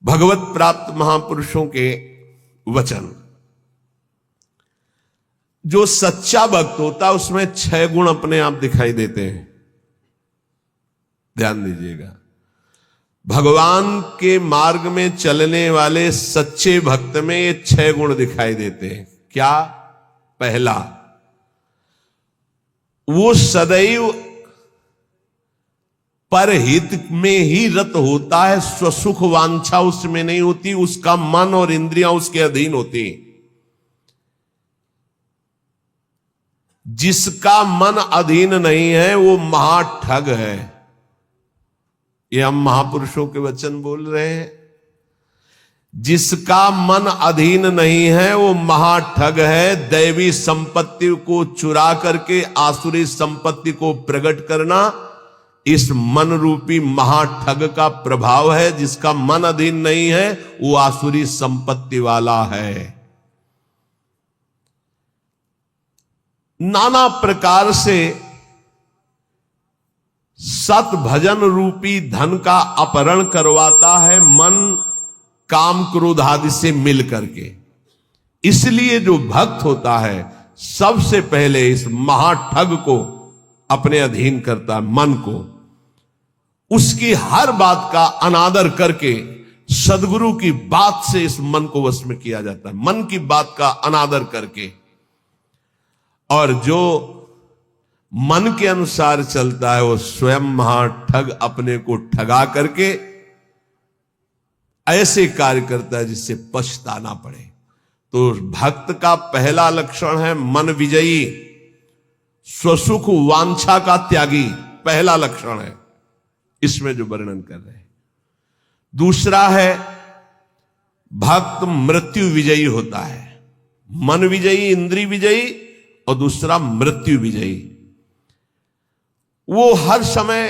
भगवत प्राप्त महापुरुषों के वचन। जो सच्चा भक्त होता है उसमें 6 गुण अपने आप दिखाई देते हैं। ध्यान दीजिएगा, भगवान के मार्ग में चलने वाले सच्चे भक्त में ये 6 गुण दिखाई देते हैं। क्या? पहला, वो सदैव परहित में ही रत होता है, स्वसुख वांछा उसमें नहीं होती, उसका मन और इंद्रियां उसके अधीन होती। जिसका मन अधीन नहीं है वो महाठग है। ये हम महापुरुषों के वचन बोल रहे हैं। जिसका मन अधीन नहीं है वो महाठग है। दैवी संपत्ति को चुरा करके आसुरी संपत्ति को प्रकट करना इस मन रूपी महाठग का प्रभाव है। जिसका मन अधीन नहीं है वो आसुरी संपत्ति वाला है। नाना प्रकार से सत भजन रूपी धन का अपहरण करवाता है मन काम क्रोध आदि से मिल करके। इसलिए जो भक्त होता है सबसे पहले इस महाठग को अपने अधीन करता है, मन को। उसकी हर बात का अनादर करके सदगुरु की बात से इस मन को वश में किया जाता है, मन की बात का अनादर करके। और जो मन के अनुसार चलता है वो स्वयं महाठग अपने को ठगा करके ऐसे कार्य करता है जिससे पछताना पड़े। तो भक्त का पहला लक्षण है मन विजयी, स्वसुख वांछा का त्यागी, पहला लक्षण है इसमें जो वर्णन कर रहे हैं। दूसरा है भक्त मृत्यु विजयी होता है। मन विजयी, इंद्रिय विजयी, और दूसरा मृत्यु विजयी। वो हर समय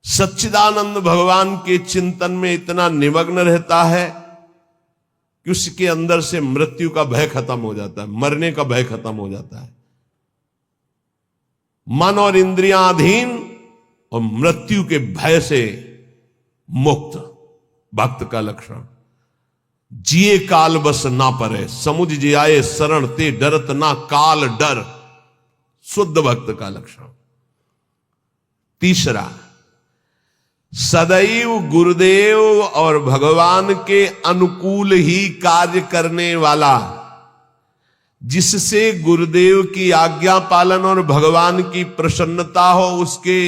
सच्चिदानंद भगवान के चिंतन में इतना निमग्न रहता है कि उसके अंदर से मृत्यु का भय खत्म हो जाता है, मरने का भय खत्म हो जाता है। मन और इंद्रियां अधीन और मृत्यु के भय से मुक्त, भक्त का लक्षण। जिए काल बस ना परे, समुझ जियाए शरण ते डरत ना काल डर, शुद्ध भक्त का लक्षण। तीसरा, सदैव गुरुदेव और भगवान के अनुकूल ही कार्य करने वाला, जिससे गुरुदेव की आज्ञा पालन और भगवान की प्रसन्नता हो, उसके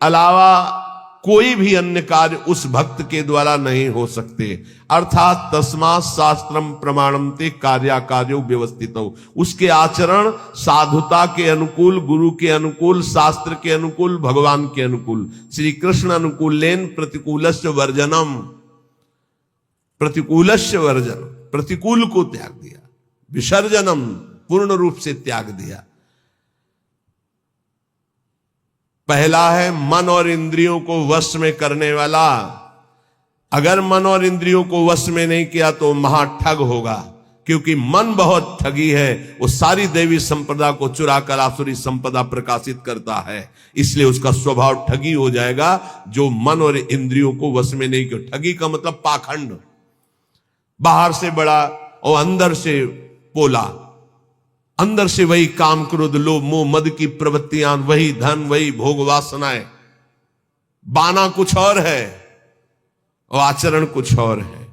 अलावा कोई भी अन्य कार्य उस भक्त के द्वारा नहीं हो सकते। अर्थात तस्मात् शास्त्रम प्रमाणम ते कार्याकार्यो व्यवस्थित हो। उसके आचरण साधुता के अनुकूल, गुरु के अनुकूल, शास्त्र के अनुकूल, भगवान के अनुकूल। श्री कृष्ण अनुकूलेन प्रतिकूलस्य वर्जनम, प्रतिकूलस्य वर्जन, प्रतिकूल को त्याग दिया, विसर्जनम पूर्ण रूप से त्याग दिया। पहला है मन और इंद्रियों को वश में करने वाला। अगर मन और इंद्रियों को वश में नहीं किया तो महाठग होगा, क्योंकि मन बहुत ठगी है। वो सारी देवी संपदा को चुराकर आसुरी संपदा प्रकाशित करता है, इसलिए उसका स्वभाव ठगी हो जाएगा। जो मन और इंद्रियों को वश में नहीं किया, ठगी का मतलब पाखंड, बाहर से बड़ा और अंदर से पोला, अंदर से वही काम क्रोध लोभ मोह मद की प्रवृत्तियां, वही धन, वही भोग वासनाएं। बाना कुछ और है और आचरण कुछ और है।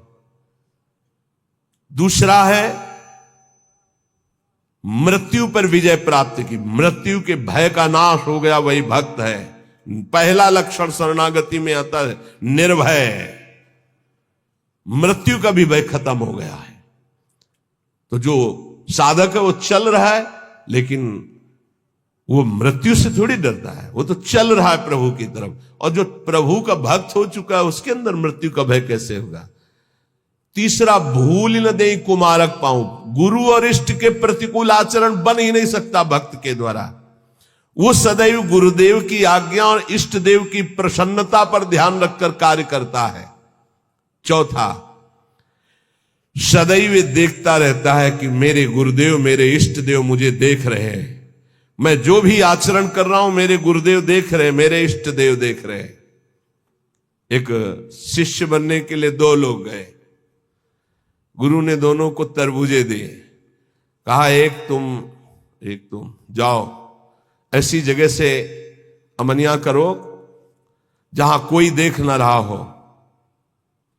दूसरा है मृत्यु पर विजय प्राप्त की, मृत्यु के भय का नाश हो गया, वही भक्त है। पहला लक्षण शरणागति में आता है निर्भय, मृत्यु का भी भय खत्म हो गया है। तो जो साधक है वो चल रहा है, लेकिन वो मृत्यु से थोड़ी डरता है, वो तो चल रहा है प्रभु की तरफ। और जो प्रभु का भक्त हो चुका है उसके अंदर मृत्यु का भय कैसे होगा। तीसरा, भूल न दे कुमारक पाऊं, गुरु और इष्ट के प्रतिकूल आचरण बन ही नहीं सकता भक्त के द्वारा। वो सदैव गुरुदेव की आज्ञा और इष्ट देव की प्रसन्नता पर ध्यान रखकर कार्य करता है। चौथा, सदैव देखता रहता है कि मेरे गुरुदेव, मेरे इष्ट देव मुझे देख रहे हैं। मैं जो भी आचरण कर रहा हूं मेरे गुरुदेव देख रहे हैं, मेरे इष्ट देव देख रहे हैं। एक शिष्य बनने के लिए दो लोग गए। गुरु ने दोनों को तरबूजे दिए, कहा एक तुम जाओ ऐसी जगह से अमनिया करो जहां कोई देख ना रहा हो,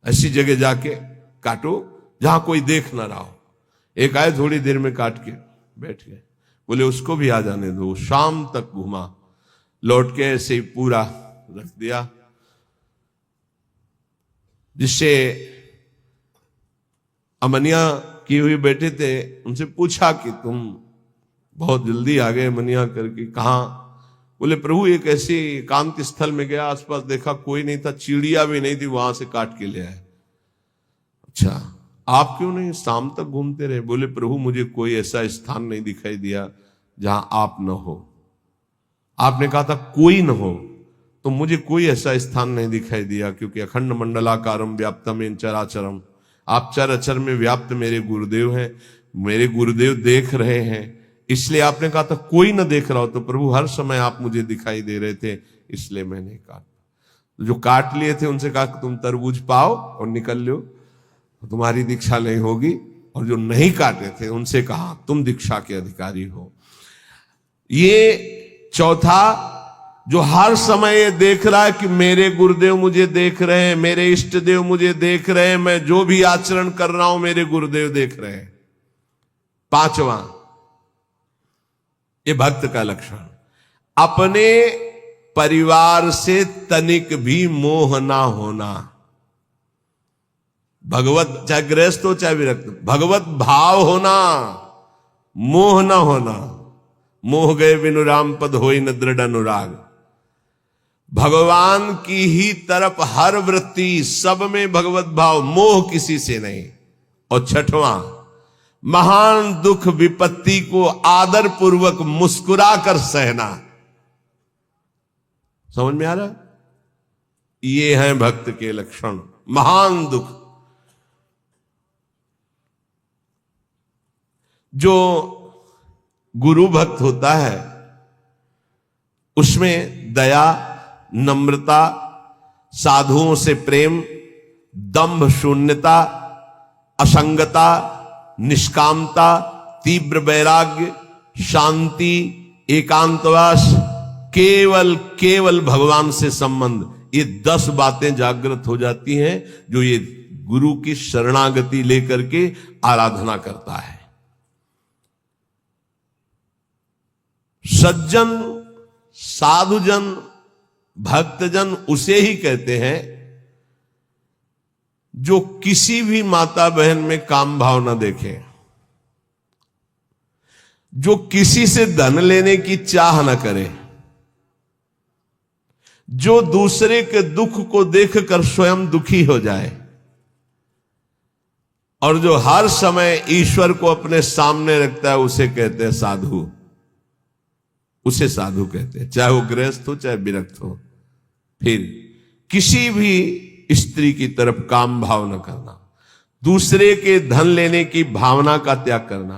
ऐसी जगह जाके काटो जहां कोई देख ना रहा हो। एक आए थोड़ी देर में काट के बैठ गए, बोले उसको भी आ जाने दो। शाम तक घुमा, लौट के ऐसे ही पूरा रख दिया, जिससे अमनिया किए हुए बैठे थे उनसे पूछा कि तुम बहुत जल्दी आ गए अमनिया करके, कहां? बोले प्रभु एक ऐसे एकांत स्थल में गया, आसपास देखा कोई नहीं था, चिड़िया भी नहीं थी, वहां से काट के ले आए। अच्छा आप क्यों नहीं शाम तक घूमते रहे? बोले प्रभु मुझे कोई ऐसा स्थान नहीं दिखाई दिया जहां आप न हो। आपने कहा था कोई न हो, तो मुझे कोई ऐसा स्थान नहीं दिखाई दिया, क्योंकि अखंड मंडलाकारम व्याप्तम चराचरम, आप चर अचर में व्याप्त मेरे गुरुदेव हैं, मेरे गुरुदेव देख रहे हैं, इसलिए आपने कहा था कोई ना देख रहा हो। तो प्रभु हर समय आप मुझे दिखाई दे रहे थे, इसलिए मैंने काटा। जो काट लिए थे उनसे कहा कि तुम तरबूज पाओ और निकल लो, तुम्हारी दीक्षा नहीं होगी। और जो नहीं काटे थे उनसे कहा तुम दीक्षा के अधिकारी हो। ये चौथा, जो हर समय ये देख रहा है कि मेरे गुरुदेव मुझे देख रहे हैं, मेरे इष्ट देव मुझे देख रहे हैं, मैं जो भी आचरण कर रहा हूं मेरे गुरुदेव देख रहे हैं। पांचवा, ये भक्त का लक्षण, अपने परिवार से तनिक भी मोह ना होना। भगवत, चाहे गृहस्थ हो चाहे विरक्त, भगवत भाव होना, मोह ना होना। मोह गए बिनु राम पद होई न दृढ़ अनुराग। भगवान की ही तरफ हर वृत्ति, सब में भगवत भाव, मोह किसी से नहीं। और छठवां, महान दुख विपत्ति को आदर पूर्वक मुस्कुरा कर सहना। समझ में आ रहा? ये हैं भक्त के लक्षण। महान दुख, जो गुरु भक्त होता है उसमें दया, नम्रता, साधुओं से प्रेम, दंभ शून्यता, असंगता, निष्कामता, तीव्र वैराग्य, शांति, एकांतवास, केवल भगवान से संबंध, ये 10 बातें जागृत हो जाती हैं जो ये गुरु की शरणागति लेकर के आराधना करता है। सज्जन, साधुजन, भक्तजन उसे ही कहते हैं जो किसी भी माता बहन में काम भाव न देखे, जो किसी से धन लेने की चाह न करे, जो दूसरे के दुख को देखकर स्वयं दुखी हो जाए, और जो हर समय ईश्वर को अपने सामने रखता है, उसे कहते हैं साधु। उसे साधु कहते हैं, चाहे वो गृहस्थ हो चाहे विरक्त हो। फिर किसी भी स्त्री की तरफ काम भाव न करना, दूसरे के धन लेने की भावना का त्याग करना,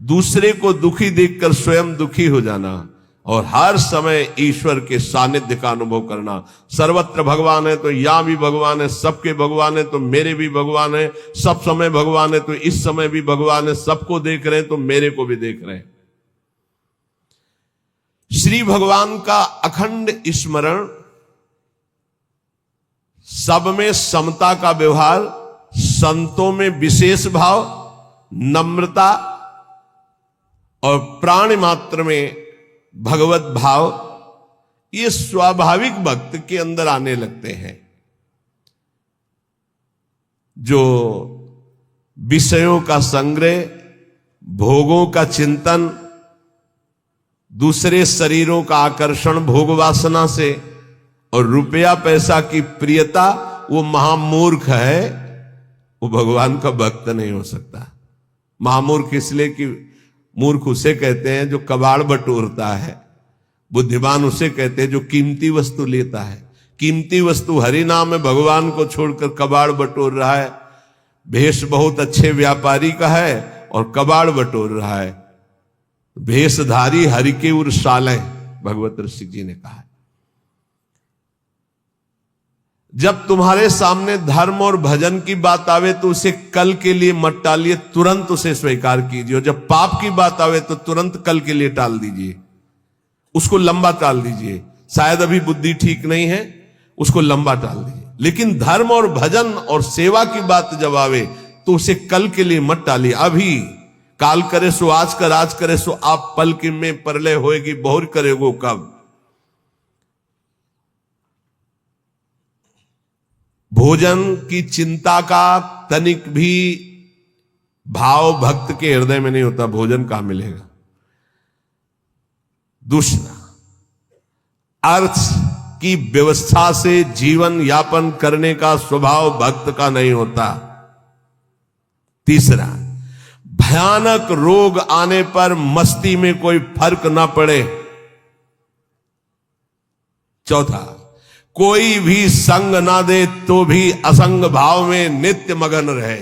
दूसरे को दुखी देखकर स्वयं दुखी हो जाना, और हर समय ईश्वर के सानिध्य का अनुभव करना। सर्वत्र भगवान है तो यहां भी भगवान है, सबके भगवान है तो मेरे भी भगवान है, सब समय भगवान है तो इस समय भी भगवान है, सबको देख रहे हैं तो मेरे को भी देख रहे हैं। श्री भगवान का अखंड स्मरण, सब में समता का व्यवहार, संतों में विशेष भाव, नम्रता और प्राणी मात्र में भगवत भाव, ये स्वाभाविक भक्त के अंदर आने लगते हैं। जो विषयों का संग्रह, भोगों का चिंतन, दूसरे शरीरों का आकर्षण भोग वासना से, और रुपया पैसा की प्रियता, वो महामूर्ख है, वो भगवान का भक्त नहीं हो सकता। महामूर्ख इसलिए कि मूर्ख उसे कहते हैं जो कबाड़ बटोरता है, बुद्धिमान उसे कहते हैं जो कीमती वस्तु लेता है। कीमती वस्तु हरि नाम में भगवान को छोड़कर कबाड़ बटोर रहा है। भेष बहुत अच्छे व्यापारी का है और कबाड़ बटोर रहा है। भेषधारी हरि के उर सालें, भगवत ऋषि जी ने कहा है। जब तुम्हारे सामने धर्म और भजन की बात आवे तो उसे कल के लिए मत टालिए, तुरंत उसे स्वीकार कीजिए। और जब पाप की बात आवे तो तुरंत कल के लिए टाल दीजिए, उसको लंबा टाल दीजिए। शायद अभी बुद्धि ठीक नहीं है, उसको लंबा टाल दीजिए। लेकिन धर्म और भजन और सेवा की बात जब आवे तो उसे कल के लिए मत टालिए। अभी काल करे सो आज कर, आज करे सो आप पल की में परलय होएगी, बहुर करेगो कब। भोजन की चिंता का तनिक भी भाव भक्त के हृदय में नहीं होता, भोजन कहां मिलेगा। दूसरा, अर्थ की व्यवस्था से जीवन यापन करने का स्वभाव भक्त का नहीं होता। तीसरा, भयानक रोग आने पर मस्ती में कोई फर्क ना पड़े। चौथा, कोई भी संग ना दे तो भी असंग भाव में नित्य मगन रहे।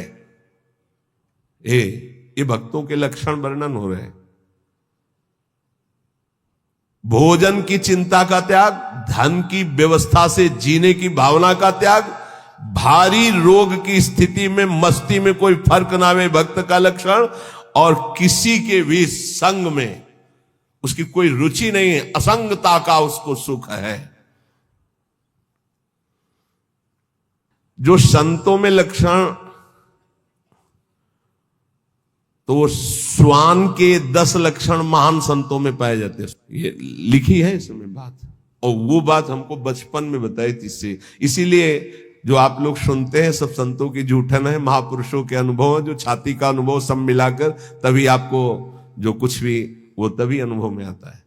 ये भक्तों के लक्षण वर्णन हो रहे हैं। भोजन की चिंता का त्याग, धन की व्यवस्था से जीने की भावना का त्याग, भारी रोग की स्थिति में मस्ती में कोई फर्क ना आवे भक्त का लक्षण, और किसी के भी संग में उसकी कोई रुचि नहीं है, असंगता का उसको सुख है। जो संतों में लक्षण, तो वो श्वान के 10 लक्षण महान संतों में पाए जाते हैं। ये लिखी है इसमें बात, और वो बात हमको बचपन में बताई थी। इसीलिए जो आप लोग सुनते हैं सब संतों की जूठन है, महापुरुषों के अनुभव, जो छाती का अनुभव सब मिलाकर, तभी आपको जो कुछ भी वो तभी अनुभव में आता है।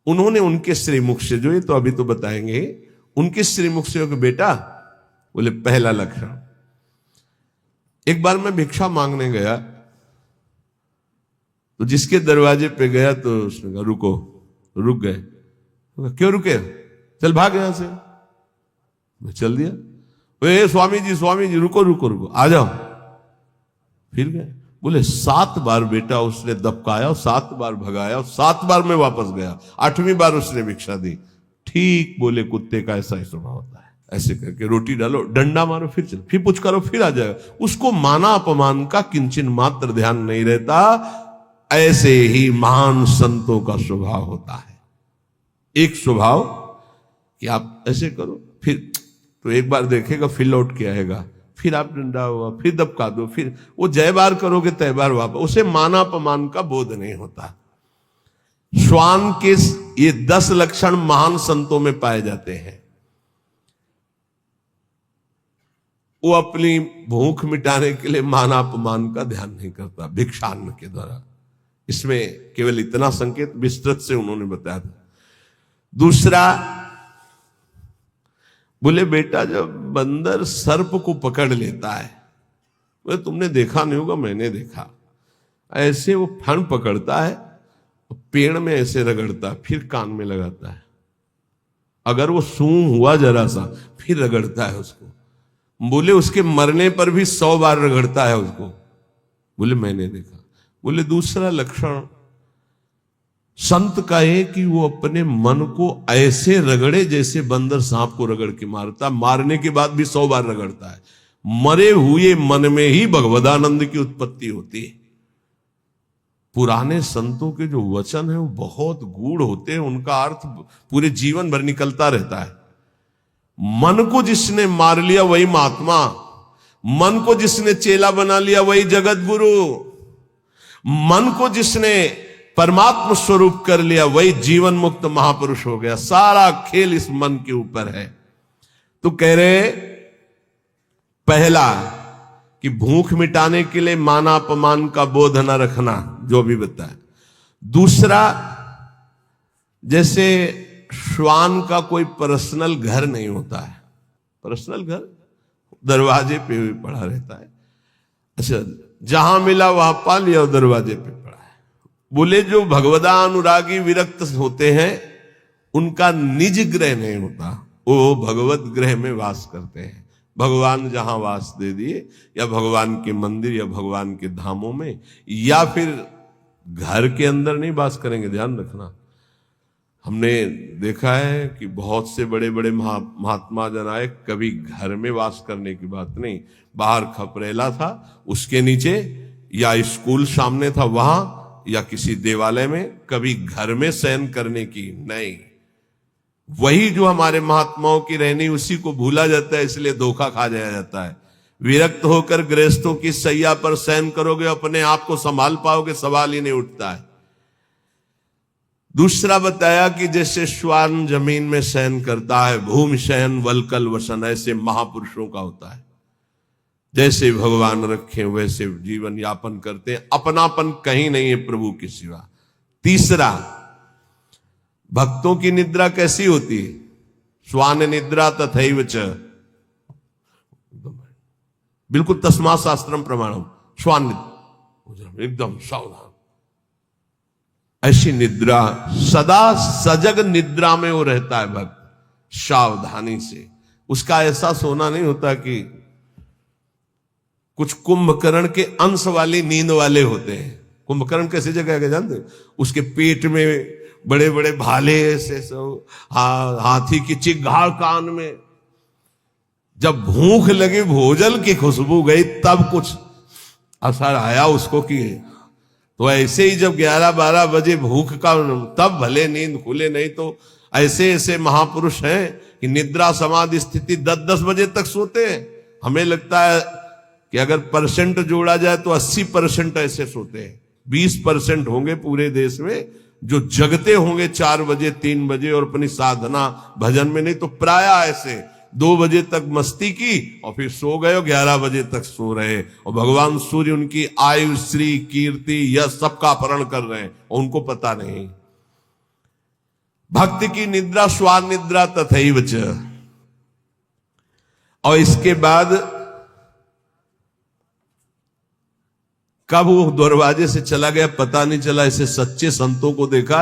उन्होंने उनके श्रीमुख से, जो ये तो अभी तो बताएंगे, उनके श्रीमुख से कि बेटा, बोले पहला लक्षण, एक बार मैं भिक्षा मांगने गया तो जिसके दरवाजे पे गया तो उसने कहा रुको, रुक गए। तो क्यों रुके? चल भाग यहां से। मैं चल दिया। ए स्वामी जी रुको रुको रुको, आ जाओ। फिर गए। बोले 7 बार बेटा उसने दबकाया, 7 बार भगाया, और 7 बार मैं वापस गया, 8वीं बार उसने भिक्षा दी। ठीक बोले, कुत्ते का ऐसा ही स्वभाव होता है। ऐसे करके रोटी डालो, डंडा मारो, फिर चलो, फिर कुछ करो, फिर आ जाएगा। उसको माना अपमान का किंचन मात्र ध्यान नहीं रहता। ऐसे ही महान संतों का स्वभाव होता है। एक स्वभाव कि आप ऐसे करो, फिर तो एक बार देखेगा, फिर लौट के आएगा, फिर आप डंडा हुआ, फिर दबका दो, फिर वो जय बार करोगे तय बार वापस। उसे माना अपमान का बोध नहीं होता। श्वान के ये 10 लक्षण महान संतों में पाए जाते हैं। वो अपनी भूख मिटाने के लिए माना अपमान का ध्यान नहीं करता भिक्षान्न के द्वारा। इसमें केवल इतना संकेत विस्तृत से उन्होंने बताया था। दूसरा, बोले बेटा, जब बंदर सर्प को पकड़ लेता है, बोले तुमने देखा नहीं होगा, मैंने देखा, ऐसे वो फन पकड़ता है, पेड़ में ऐसे रगड़ता, फिर कान में लगाता है। अगर वो सूंघ हुआ जरा सा, फिर रगड़ता है उसको। बोले उसके मरने पर भी 100 बार रगड़ता है उसको। बोले मैंने देखा। बोले दूसरा लक्षण संत का है कि वो अपने मन को ऐसे रगड़े जैसे बंदर सांप को रगड़ के मारता, मारने के बाद भी 100 बार रगड़ता है। मरे हुए मन में ही भगवदानंद की उत्पत्ति होती है। पुराने संतों के जो वचन है वो बहुत गूढ़ होते हैं, उनका अर्थ पूरे जीवन भर निकलता रहता है। मन को जिसने मार लिया वही महात्मा, मन को जिसने चेला बना लिया वही जगत गुरु, मन को जिसने परमात्मा स्वरूप कर लिया वही जीवन मुक्त महापुरुष हो गया। सारा खेल इस मन के ऊपर है। तो कह रहे, पहला कि भूख मिटाने के लिए माना अपमान का बोध न रखना, जो भी बताया। दूसरा, जैसे श्वान का कोई पर्सनल घर नहीं होता है, पर्सनल घर दरवाजे पे भी पड़ा रहता है। अच्छा, जहां मिला वहां पा लिया, दरवाजे पे पड़ा है। बोले जो भगवदा अनुरागी विरक्त होते हैं उनका निज ग्रह नहीं होता, वो भगवत ग्रह में वास करते हैं। भगवान जहां वास दे दिए, या भगवान के मंदिर या भगवान के धामों में, या फिर घर के अंदर नहीं वास करेंगे, ध्यान रखना। हमने देखा है कि बहुत से बड़े बड़े महात्मा जन आए, कभी घर में वास करने की बात नहीं, बाहर खपरेला था उसके नीचे, या स्कूल सामने था वहां, या किसी देवालय में, कभी घर में शयन करने की नहीं। वही जो हमारे महात्माओं की रहनी, उसी को भूला जाता है, इसलिए धोखा खा जाया जाता है। विरक्त होकर गृहस्थों की सैया पर शयन करोगे, अपने आप को संभाल पाओगे, सवाल ही नहीं उठता है। दूसरा बताया कि जैसे श्वान जमीन में शयन करता है, भूमि शयन वलकल वसन, ऐसे महापुरुषों का होता है। जैसे भगवान रखे वैसे जीवन यापन करते हैं, अपनापन कहीं नहीं है प्रभु के सिवा। तीसरा, भक्तों की निद्रा कैसी होती है? श्वान निद्रा तथैव च, बिल्कुल तस्मा शास्त्रम प्रमाणम, श्वान निद्रा एकदम सावधान, ऐसी निद्रा, सदा सजग निद्रा में वो रहता है भक्त, सावधानी से। उसका ऐसा सोना नहीं होता कि कुछ कुंभकर्ण के अंश वाली नींद वाले होते हैं। कुंभकर्ण कैसी जगह है जानते? उसके पेट में बड़े बड़े भाले ऐसे सब, हाथी की चिघाड़ कान में। जब भूख लगी, भोजन की खुशबू गई, तब कुछ असर आया उसको कि, तो ऐसे ही जब 11-12 बजे भूख का, तब भले नींद खुले, नहीं तो ऐसे ऐसे महापुरुष हैं कि निद्रा समाधि स्थिति 10-10 बजे तक सोते हैं। हमें लगता है कि अगर परसेंट जोड़ा जाए तो 80% ऐसे सोते हैं। 20% होंगे पूरे देश में जो जगते होंगे 4 बजे 3 बजे और अपनी साधना भजन में, नहीं तो प्राय ऐसे 2 बजे तक मस्ती की और फिर सो गए, 11 बजे तक सो रहे, और भगवान सूर्य उनकी आयु श्री कीर्ति यश सबका अपहरण कर रहे हैं और उनको पता नहीं। भक्ति की निद्रा श्वान निद्रा तथैव च। और इसके बाद कब वो दरवाजे से चला गया पता नहीं चला। ऐसे सच्चे संतों को देखा